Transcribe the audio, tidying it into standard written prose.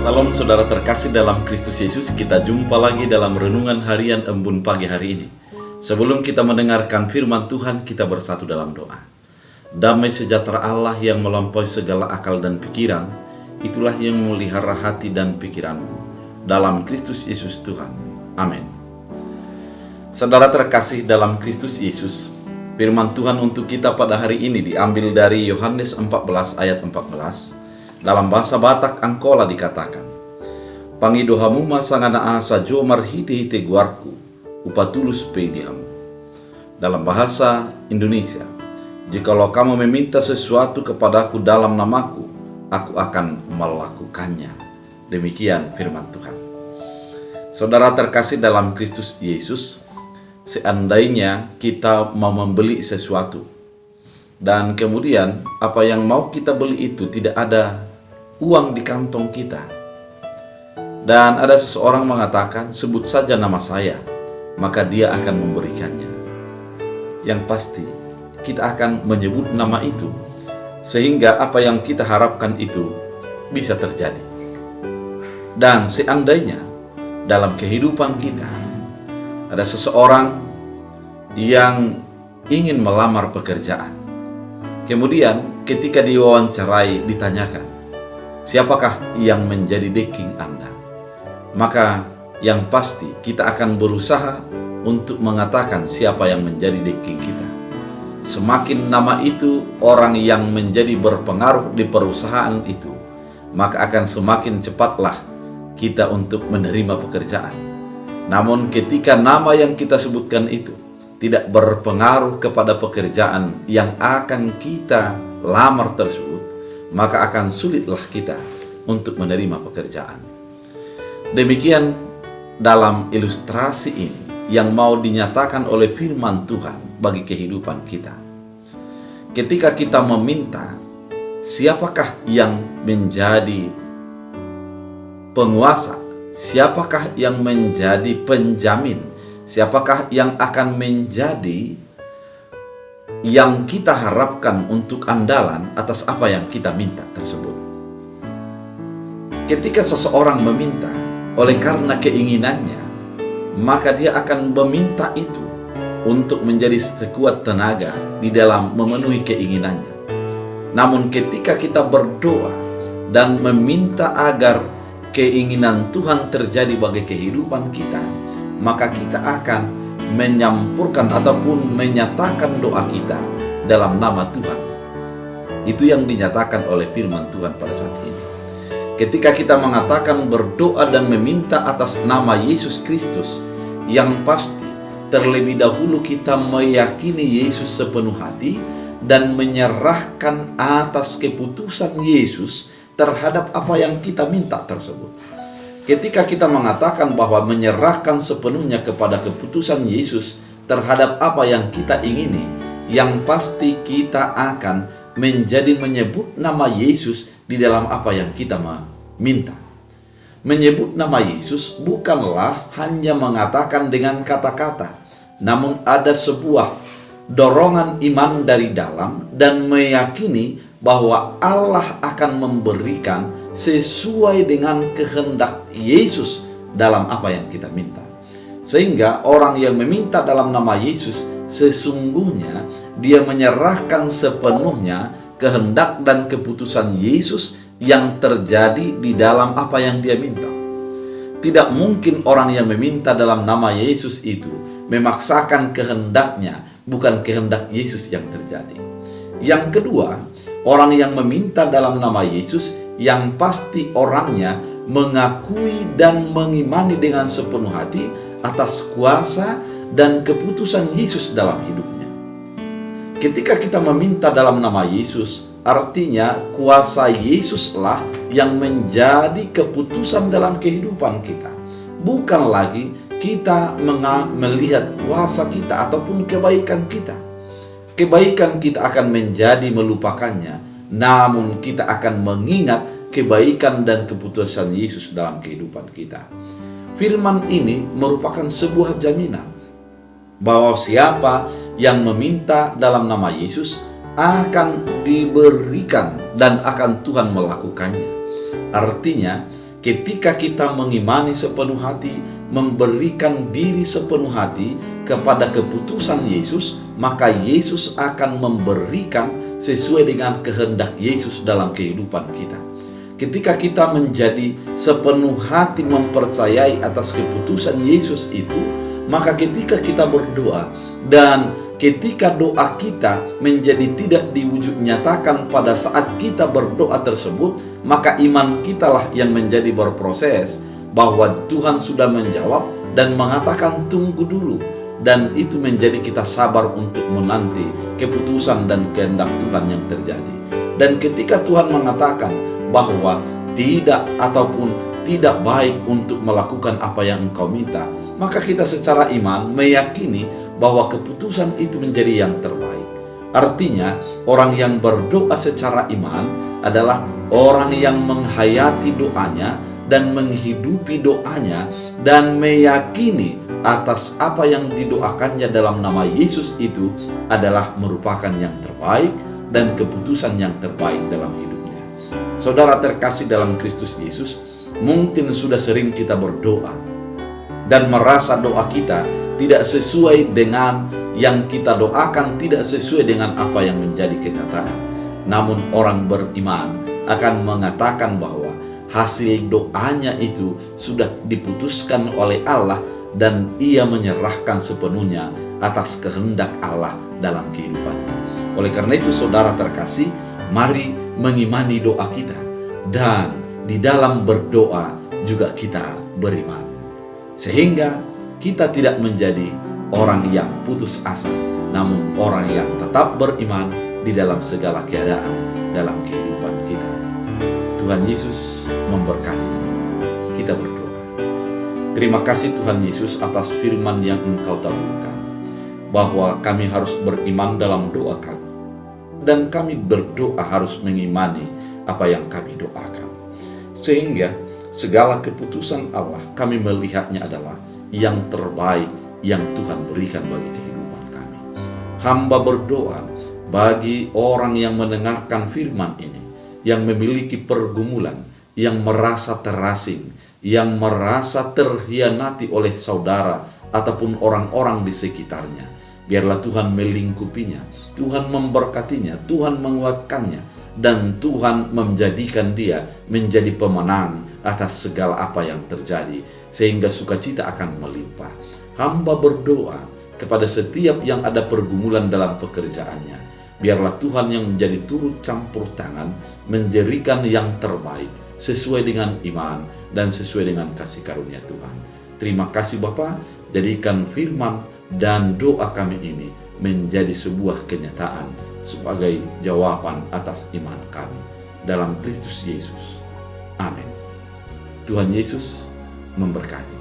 Salam saudara terkasih dalam Kristus Yesus, kita jumpa lagi dalam renungan harian Embun pagi hari ini. Sebelum kita mendengarkan firman Tuhan, kita bersatu dalam doa. Damai sejahtera Allah yang melampaui segala akal dan pikiran, itulah yang memelihara hati dan pikiranmu. Dalam Kristus Yesus Tuhan. Amin. Saudara terkasih dalam Kristus Yesus, firman Tuhan untuk kita pada hari ini diambil dari Yohanes 14 ayat 14. Dalam bahasa Batak Angkola dikatakan, "Pangidohamu masangana asa jomar hite-hite guarku, upatulus pedihamu." Dalam bahasa Indonesia, "Jikalau kamu meminta sesuatu kepadaku dalam namaku, aku akan melakukannya." Demikian firman Tuhan. Saudara terkasih dalam Kristus Yesus, seandainya kita mau membeli sesuatu, dan kemudian apa yang mau kita beli itu tidak ada uang di kantong kita, dan ada seseorang mengatakan, "Sebut saja nama saya," maka dia akan memberikannya. Yang pasti kita akan menyebut nama itu, sehingga apa yang kita harapkan itu bisa terjadi. Dan seandainya dalam kehidupan kita ada seseorang yang ingin melamar pekerjaan, kemudian ketika diwawancarai ditanyakan, "Siapakah yang menjadi backing Anda?" Maka yang pasti kita akan berusaha untuk mengatakan siapa yang menjadi backing kita. Semakin nama itu orang yang menjadi berpengaruh di perusahaan itu, maka akan semakin cepatlah kita untuk menerima pekerjaan. Namun ketika nama yang kita sebutkan itu tidak berpengaruh kepada pekerjaan yang akan kita lamar tersebut, maka akan sulitlah kita untuk menerima pekerjaan. Demikian dalam ilustrasi ini yang mau dinyatakan oleh firman Tuhan bagi kehidupan kita. Ketika kita meminta, siapakah yang menjadi penguasa? Siapakah yang menjadi penjamin? Siapakah yang akan menjadi yang kita harapkan untuk andalan atas apa yang kita minta tersebut? Ketika seseorang meminta oleh karena keinginannya, maka dia akan meminta itu untuk menjadi sekuat tenaga di dalam memenuhi keinginannya. Namun ketika kita berdoa dan meminta agar keinginan Tuhan terjadi bagi kehidupan kita, maka kita akan menyampurkan ataupun menyatakan doa kita dalam nama Tuhan. Itu yang dinyatakan oleh firman Tuhan pada saat ini. Ketika kita mengatakan berdoa dan meminta atas nama Yesus Kristus, yang pasti terlebih dahulu kita meyakini Yesus sepenuh hati dan menyerahkan atas keputusan Yesus terhadap apa yang kita minta tersebut. Ketika kita mengatakan bahwa menyerahkan sepenuhnya kepada keputusan Yesus terhadap apa yang kita ingini, yang pasti kita akan menjadi menyebut nama Yesus di dalam apa yang kita minta. Menyebut nama Yesus bukanlah hanya mengatakan dengan kata-kata, namun ada sebuah dorongan iman dari dalam dan meyakini bahwa Allah akan memberikan sesuai dengan kehendak Yesus dalam apa yang kita minta. Sehingga orang yang meminta dalam nama Yesus, sesungguhnya dia menyerahkan sepenuhnya kehendak dan keputusan Yesus yang terjadi di dalam apa yang dia minta. Tidak mungkin orang yang meminta dalam nama Yesus itu memaksakan kehendaknya, bukan kehendak Yesus yang terjadi. Yang kedua, orang yang meminta dalam nama Yesus, yang pasti orangnya mengakui dan mengimani dengan sepenuh hati atas kuasa dan keputusan Yesus dalam hidupnya. Ketika kita meminta dalam nama Yesus, artinya kuasa Yesuslah yang menjadi keputusan dalam kehidupan kita. Bukan lagi kita melihat kuasa kita ataupun kebaikan kita. Kebaikan kita akan menjadi melupakannya, namun kita akan mengingat kebaikan dan keputusan Yesus dalam kehidupan kita. Firman ini merupakan sebuah jaminan bahwa siapa yang meminta dalam nama Yesus akan diberikan dan akan Tuhan melakukannya. Artinya ketika kita mengimani sepenuh hati, memberikan diri sepenuh hati kepada keputusan Yesus, maka Yesus akan memberikan sesuai dengan kehendak Yesus dalam kehidupan kita. Ketika kita menjadi sepenuh hati mempercayai atas keputusan Yesus itu, maka ketika kita berdoa dan ketika doa kita menjadi tidak diwujud nyatakan pada saat kita berdoa tersebut, maka iman kitalah yang menjadi berproses bahwa Tuhan sudah menjawab dan mengatakan tunggu dulu. Dan itu menjadi kita sabar untuk menanti keputusan dan kehendak Tuhan yang terjadi. Dan ketika Tuhan mengatakan bahwa tidak ataupun tidak baik untuk melakukan apa yang engkau minta, maka kita secara iman meyakini bahwa keputusan itu menjadi yang terbaik. Artinya, orang yang berdoa secara iman adalah orang yang menghayati doanya dan menghidupi doanya dan meyakini atas apa yang didoakannya dalam nama Yesus itu adalah merupakan yang terbaik dan keputusan yang terbaik dalam hidupnya. Saudara terkasih dalam Kristus Yesus, mungkin sudah sering kita berdoa dan merasa doa kita tidak sesuai dengan yang kita doakan, tidak sesuai dengan apa yang menjadi kenyataan. Namun orang beriman akan mengatakan bahwa hasil doanya itu sudah diputuskan oleh Allah dan ia menyerahkan sepenuhnya atas kehendak Allah dalam kehidupannya. Oleh karena itu saudara terkasih, mari mengimani doa kita dan di dalam berdoa juga kita beriman, sehingga kita tidak menjadi orang yang putus asa, namun orang yang tetap beriman di dalam segala keadaan dalam kehidupan kita. Tuhan Yesus memberkati. Kita berdoa. Terima kasih Tuhan Yesus atas firman yang Engkau taburkan, bahwa kami harus beriman dalam doa kami, dan kami berdoa harus mengimani apa yang kami doakan, sehingga segala keputusan Allah kami melihatnya adalah yang terbaik yang Tuhan berikan bagi kehidupan kami. Hamba berdoa bagi orang yang mendengarkan firman ini, yang memiliki pergumulan, yang merasa terasing, yang merasa terhianati oleh saudara ataupun orang-orang di sekitarnya. Biarlah Tuhan melingkupinya, Tuhan memberkatinya, Tuhan menguatkannya, dan Tuhan menjadikan dia menjadi pemenang atas segala apa yang terjadi, sehingga sukacita akan melimpah. Hamba berdoa kepada setiap yang ada pergumulan dalam pekerjaannya. Biarlah Tuhan yang menjadi turut campur tangan, menjadikan yang terbaik sesuai dengan iman dan sesuai dengan kasih karunia Tuhan. Terima kasih Bapa, jadikan firman dan doa kami ini menjadi sebuah kenyataan sebagai jawaban atas iman kami dalam Kristus Yesus. Amin. Tuhan Yesus memberkati.